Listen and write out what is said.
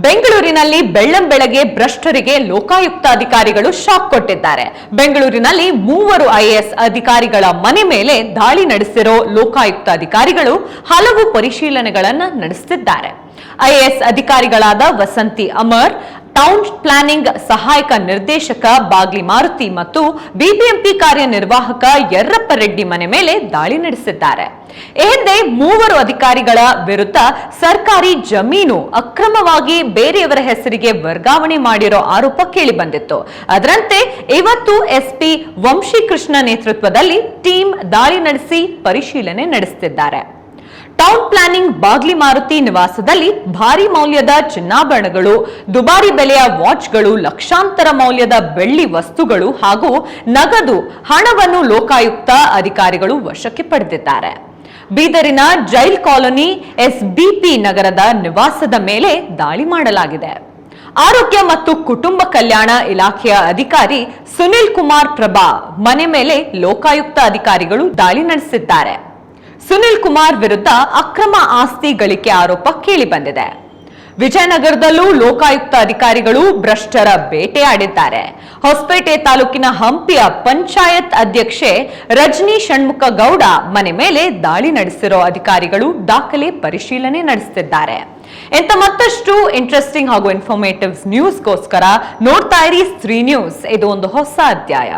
ಬೆಂಗಳೂರಿನಲ್ಲಿ ಬೆಳ್ಳಂಬೆಳಗ್ಗೆ ಭ್ರಷ್ಟರಿಗೆ ಲೋಕಾಯುಕ್ತ ಅಧಿಕಾರಿಗಳು ಶಾಕ್ ಕೊಟ್ಟಿದ್ದಾರೆ. ಬೆಂಗಳೂರಿನಲ್ಲಿ 3 ಐಎಎಸ್ ಅಧಿಕಾರಿಗಳ ಮನೆ ಮೇಲೆ ದಾಳಿ ನಡೆಸಿರೋ ಲೋಕಾಯುಕ್ತ ಅಧಿಕಾರಿಗಳು ಹಲವು ಪರಿಶೀಲನೆಗಳನ್ನು ನಡೆಸುತ್ತಿದ್ದಾರೆ. ಐಎಎಸ್ ಅಧಿಕಾರಿಗಳಾದ ವಸಂತಿ ಅಮರ್, ಟೌನ್ ಪ್ಲಾನಿಂಗ್ ಸಹಾಯಕ ನಿರ್ದೇಶಕ ಬಾಗ್ಲಿ ಮಾರುತಿ ಮತ್ತು ಬಿಬಿಎಂಪಿ ಕಾರ್ಯನಿರ್ವಾಹಕ ಯರ್ರಪ್ಪ ರೆಡ್ಡಿ ಮನೆ ಮೇಲೆ ದಾಳಿ ನಡೆಸಿದ್ದಾರೆ. ಈ ಹಿಂದೆ 3 ಅಧಿಕಾರಿಗಳ ವಿರುದ್ಧ ಸರ್ಕಾರಿ ಜಮೀನು ಅಕ್ರಮವಾಗಿ ಬೇರೆಯವರ ಹೆಸರಿಗೆ ವರ್ಗಾವಣೆ ಮಾಡಿರೋ ಆರೋಪ ಕೇಳಿ ಬಂದಿತ್ತು. ಅದರಂತೆ ಇವತ್ತು ಎಸ್ಪಿ ವಂಶೀಕೃಷ್ಣ ನೇತೃತ್ವದಲ್ಲಿ ಟೀಮ್ ದಾಳಿ ನಡೆಸಿ ಪರಿಶೀಲನೆ ನಡೆಸುತ್ತಿದ್ದಾರೆ. ಟೌನ್ ಪ್ಲಾನಿಂಗ್ ಬಾಗ್ಲಿ ಮಾರುತಿ ನಿವಾಸದಲ್ಲಿ ಭಾರಿ ಮೌಲ್ಯದ ಚಿನ್ನಾಭರಣಗಳು, ದುಬಾರಿ ಬೆಲೆಯ ವಾಚ್ಗಳು, ಲಕ್ಷಾಂತರ ಮೌಲ್ಯದ ಬೆಳ್ಳಿ ವಸ್ತುಗಳು ಹಾಗೂ ನಗದು ಹಣವನ್ನು ಲೋಕಾಯುಕ್ತ ಅಧಿಕಾರಿಗಳು ವಶಕ್ಕೆ ಪಡೆದಿದ್ದಾರೆ. ಬೀದರಿನ ಜೈಲ್ ಕಾಲೋನಿ ಎಸ್ಬಿಪಿ ನಗರದ ನಿವಾಸದ ಮೇಲೆ ದಾಳಿ ಮಾಡಲಾಗಿದೆ. ಆರೋಗ್ಯ ಮತ್ತು ಕುಟುಂಬ ಕಲ್ಯಾಣ ಇಲಾಖೆಯ ಅಧಿಕಾರಿ ಸುನಿಲ್ ಕುಮಾರ್ ಪ್ರಭಾ ಮನೆ ಮೇಲೆ ಲೋಕಾಯುಕ್ತ ಅಧಿಕಾರಿಗಳು ದಾಳಿ ನಡೆಸಿದ್ದಾರೆ. ಸುನಿಲ್ ಕುಮಾರ್ ವಿರುದ್ಧ ಅಕ್ರಮ ಆಸ್ತಿ ಗಳಿಕೆ ಆರೋಪ ಕೇಳಿ ಬಂದಿದೆ. ವಿಜಯನಗರದಲ್ಲೂ ಲೋಕಾಯುಕ್ತ ಅಧಿಕಾರಿಗಳು ಭ್ರಷ್ಟರ ಬೇಟೆಯಾಡಿದ್ದಾರೆ. ಹೊಸಪೇಟೆ ತಾಲೂಕಿನ ಹಂಪಿಯ ಪಂಚಾಯತ್ ಅಧ್ಯಕ್ಷೆ ರಜನಿ ಷಣ್ಮುಖ ಗೌಡ ಮನೆ ಮೇಲೆ ದಾಳಿ ನಡೆಸಿರೋ ಅಧಿಕಾರಿಗಳು ದಾಖಲೆ ಪರಿಶೀಲನೆ ನಡೆಸುತ್ತಿದ್ದಾರೆ. ಇಂಥ ಮತ್ತಷ್ಟು ಇಂಟ್ರೆಸ್ಟಿಂಗ್ ಹಾಗೂ ಇನ್ಫಾರ್ಮೇಟಿವ್ ನ್ಯೂಸ್ಗೋಸ್ಕರ ನೋಡ್ತಾ ಇರಿ ಸ್ತ್ರೀ ನ್ಯೂಸ್. ಇದು ಒಂದು ಹೊಸ ಅಧ್ಯಾಯ.